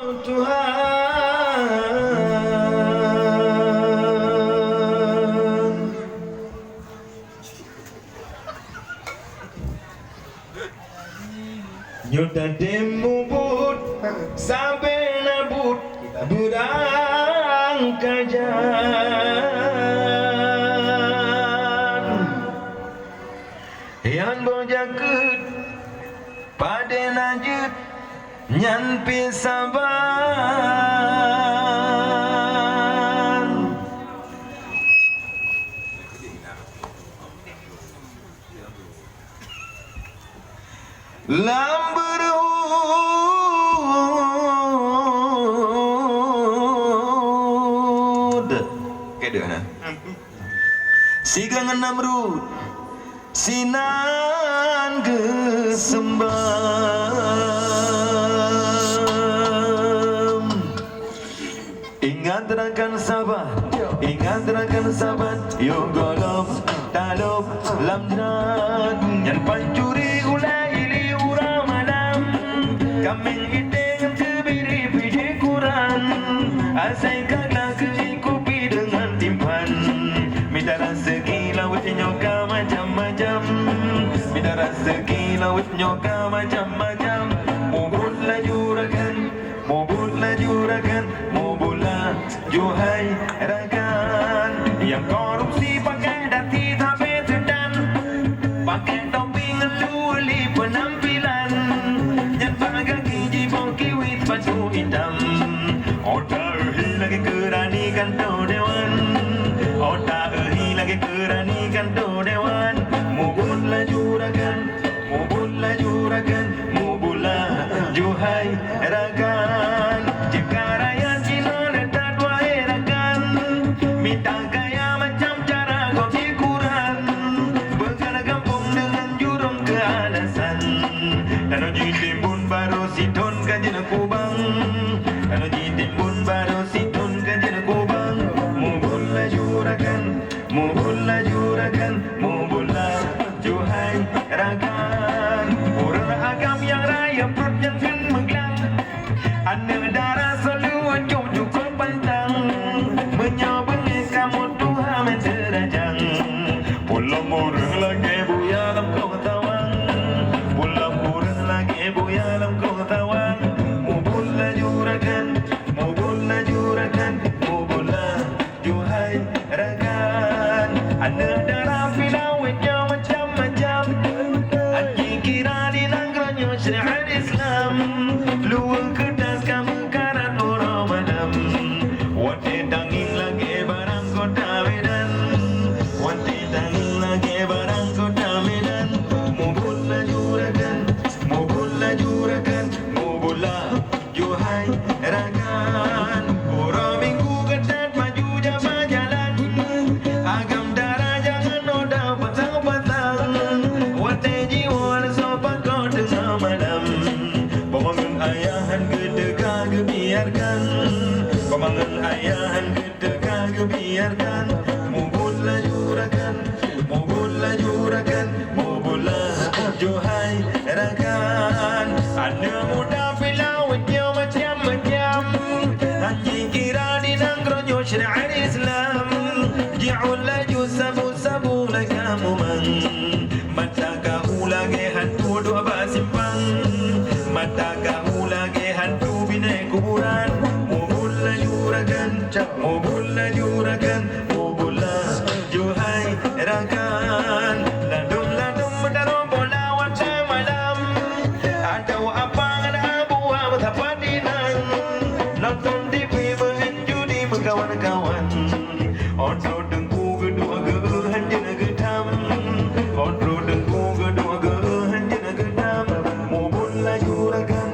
Tuhan, nyuta demubut sampai nabut burang kajan yang bojakut pada najut nyan pisaban lamberud keda na sigang namrud sinan kesembam ingat rakan sahabat yo golom talop lamnat yan pancuri ulai li uramalam kameng ideng kebiri pije Quran asai kagak keikupi dengan timpan minta rezeki laut nyoka macam-macam minta rezeki laut nyoka macam-macam mubut lajurakan mubula juhai rakan yang korupsi pakai dati tapi sedan pakai topi ngeluli penampilan yang pakai gigi bongki wit baju hitam otak lagi kerani kantor dewan otak lagi kerani kantor dewan mubul lajurakan mubula juhai rakan jika rakyat Cina letak dua rakan minta gaya macam cara kopi Quran bergala kampung dengan jurung kealasan dan uji timbun baru siton kajian kubang dan uji timbun baru siton kajian kubang mubul lajurakan mubula juhai rakan orang agam yang raya perut yang kan menggelang anda darah selalu cukup pantang menyabungi kamu Tuhan menterajang pulang orang lagi buya dalam kau tawang pulang orang lagi buya dalam kau tawang mubul lajurakan mubula juhai rakan anda darah filawetnya macam-macam Haji kira di nangkanya syariat Islam luang kertas kamu karat orang madam wate tanging lagi barang kota Medan wate tanging lagi barang kota Medan mubul lajurakan mubula juhai rakan orang minggu ketat maju jama jalan agam darah jangan noda patang-patang wate jiwa sopan kau tengah malam pemangan ayahan gedega gebiarkan pemangan ayahan gedega gebiarkan mubul lajurakan mubula juhai rakan anda muda filawetnya macam-macam haji kira di nangkronyo syariat Islam ji'ul laju sabu-sabu lakamu mang mata kau lagi hantu dua basimpang mata kau lagi hantu binai kuburan mubul lajurakan mubula juhai rakan ladum mendarom bola wata malam atau apa ngada abu betapa dinang nonton TV main judi berkawan-kawan otro dengku kedua gehan jena getam otro dengku kedua gehan jena getam mubul lajurakan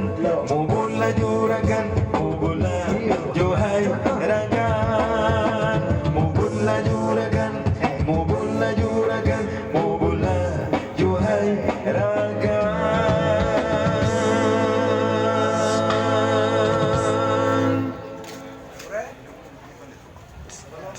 mubula juhai rakan mubul lajurakan